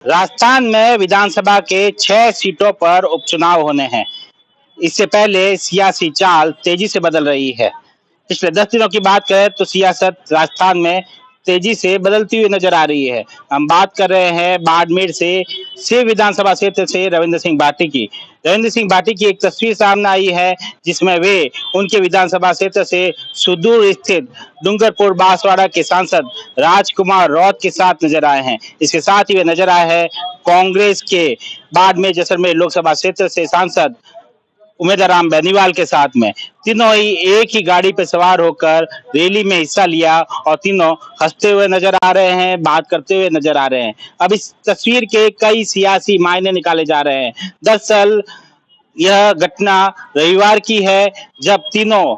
राजस्थान में विधानसभा के 6 सीटों पर उपचुनाव होने हैं। इससे पहले सियासी चाल तेजी से बदल रही है। पिछले 10 दिनों की बात करें तो सियासत राजस्थान में तेजी से बदलती हुई नजर आ रही है। हम बात कर रहे हैं बाड़मेर से विधानसभा क्षेत्र से रविंद्र सिंह भाटी की। रविंद्र सिंह भाटी की एक तस्वीर सामने आई है जिसमें वे उनके विधानसभा क्षेत्र से सुदूर स्थित डूंगरपुर बांसवाड़ा के सांसद राजकुमार रौत के साथ नजर आए हैं। इसके साथ ही वे नजर आए हैं कांग्रेस के बाड़मेर जैसलमेर लोकसभा क्षेत्र से सांसद उमेदराम बेनीवाल के साथ में। तीनों ही एक ही गाड़ी पर सवार होकर रैली में हिस्सा लिया और तीनों हंसते हुए नजर आ रहे हैं, बात करते हुए नजर आ रहे हैं। अब इस तस्वीर के कई सियासी मायने निकाले जा रहे हैं। दरअसल यह घटना रविवार की है जब तीनों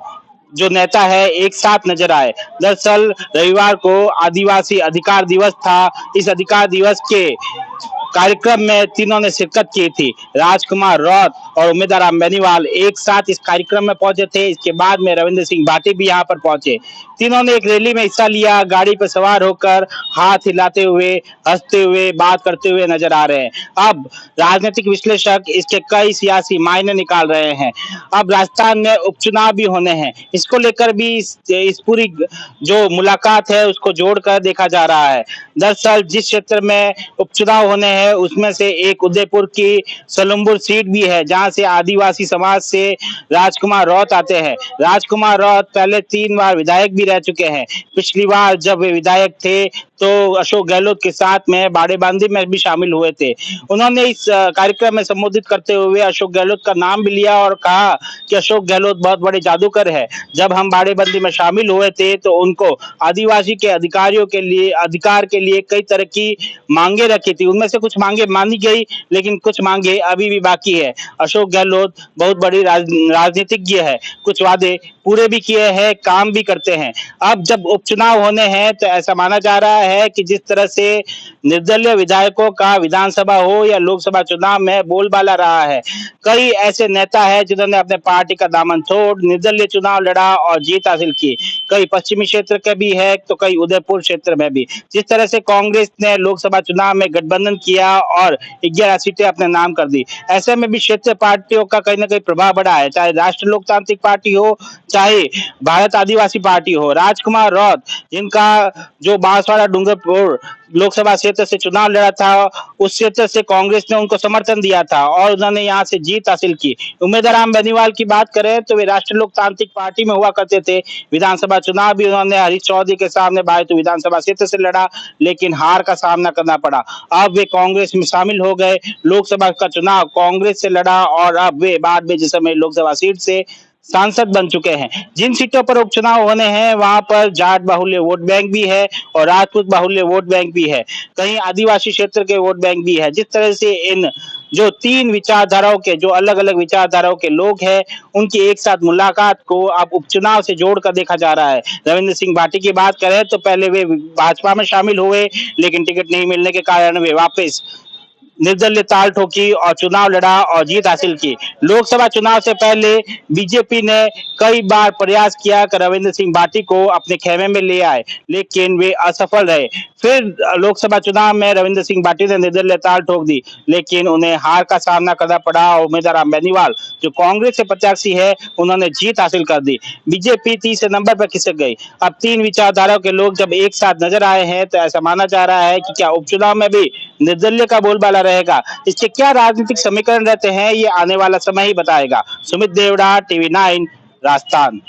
जो नेता है एक साथ नजर आए। दरअसल रविवार को आदिवासी अधिकार दिवस था। इस अधिकार दिवस के कार्यक्रम में तीनों ने शिरकत की थी। राजकुमार रौत और उमेदराम बेनीवाल एक साथ इस कार्यक्रम में पहुंचे थे। इसके बाद में रविंद्र सिंह भाटी भी यहां पर पहुंचे। तीनों ने एक रैली में हिस्सा लिया, गाड़ी पर सवार होकर हाथ हिलाते हुए, हंसते हुए, बात करते हुए नजर आ रहे हैं। अब राजनीतिक विश्लेषक इसके कई सियासी मायने निकाल रहे हैं। अब राजस्थान में उपचुनाव भी होने हैं, इसको लेकर भी इस पूरी जो मुलाकात है उसको जोड़कर देखा जा रहा है। दरअसल जिस क्षेत्र में उपचुनाव होने हैं उसमें से एक उदयपुर की सलुम्बुर सीट भी है जहां से आदिवासी समाज से राजकुमार रौत आते हैं। राजकुमार रौत पहले 3 बार विधायक भी रह चुके हैं। पिछली बार जब वे विधायक थे तो अशोक गहलोत के साथ में बाड़ेबांदी में भी शामिल हुए थे। उन्होंने इस कार्यक्रम में संबोधित करते हुए अशोक गहलोत का नाम भी लिया और कहा कि अशोक गहलोत बहुत बड़े जादूगर है। जब हम बाड़ेबंदी में शामिल हुए थे तो उनको आदिवासी के अधिकारियों के लिए अधिकार के लिए कई तरह की मांगे रखी थी। उनमें से कुछ मांगे मानी गई लेकिन कुछ मांगे अभी भी बाकी है। अशोक गहलोत बहुत बड़ी राजनीतिज्ञ है, कुछ वादे पूरे भी किए हैं, काम भी करते हैं। अब जब उपचुनाव होने हैं तो ऐसा माना जा रहा है कि जिस तरह से निर्दलीय विधायकों का विधानसभा हो या लोकसभा चुनाव में बोलबाला रहा है, कई ऐसे नेता है जिन्होंने अपने पार्टी का दामन छोड़ निर्दलीय चुनाव लड़ा और जीत हासिल की। कई पश्चिमी क्षेत्र के भी है तो कई उदयपुर क्षेत्र में भी। जिस तरह से कांग्रेस ने लोकसभा चुनाव में गठबंधन किया और 11 सीटें अपने नाम कर दी, ऐसे में भी क्षेत्रीय पार्टियों का कहीं ना कहीं प्रभाव बढ़ा है, चाहे राष्ट्रीय लोकतांत्रिक पार्टी हो चाहे भारत आदिवासी पार्टी हो। राजकुमार रौत जिनका जो बांसवाड़ा डूंगरपुर लोकसभा क्षेत्र से चुनाव लड़ा था, उस क्षेत्र से कांग्रेस ने उनको समर्थन दिया था और उन्होंने यहां से जीत हासिल की। उमेदराम बेनीवाल की बात करें तो वे राष्ट्रीय लोकतांत्रिक पार्टी में हुआ करते थे। विधानसभा चुनाव भी उन्होंने हरीश चौधरी के सामने बायतू विधानसभा क्षेत्र से लड़ा लेकिन हार का सामना करना पड़ा। अब वे कांग्रेस में शामिल हो गए। लोकसभा का चुनाव कांग्रेस से लड़ा और अब वे बाद में जिस समय लोकसभा सीट से सांसद बन चुके हैं। जिन सीटों पर उपचुनाव होने हैं वहां पर जाट बाहुल्य वोट बैंक भी है और राजपूत बाहुल्य वोट बैंक भी है, कहीं आदिवासी क्षेत्र के वोट बैंक भी है। जिस तरह से इन जो 3 विचारधाराओं के जो अलग अलग विचारधाराओं के लोग हैं उनकी एक साथ मुलाकात को अब उपचुनाव से जोड़कर देखा जा रहा है। रविंद्र सिंह भाटी की बात करें तो पहले वे भाजपा में शामिल हुए लेकिन टिकट नहीं मिलने के कारण वे वापस निर्दलीय ताल ठोकी और चुनाव लड़ा और जीत हासिल की। लोकसभा चुनाव से पहले बीजेपी ने कई बार प्रयास किया कि रविंद्र सिंह भाटी को अपने खेमे में ले आए लेकिन वे असफल रहे। फिर लोकसभा चुनाव में रविंद्र सिंह भाटी ने निर्दलीय ताल ठोक दी लेकिन उन्हें हार का सामना करना पड़ा और उमेदवार बेनीवाल जो कांग्रेस के प्रत्याशी है उन्होंने जीत हासिल कर दी। बीजेपी तीसरे नंबर पर खिसक गई। अब 3 विचारधाराओं के लोग जब एक साथ नजर आए हैं तो ऐसा माना जा रहा है कि क्या उपचुनाव में भी निर्दलीय का बोलबाला रहेगा। इसके क्या राजनीतिक समीकरण रहते हैं ये आने वाला समय ही बताएगा। सुमित देवड़ा, टीवी 9 राजस्थान।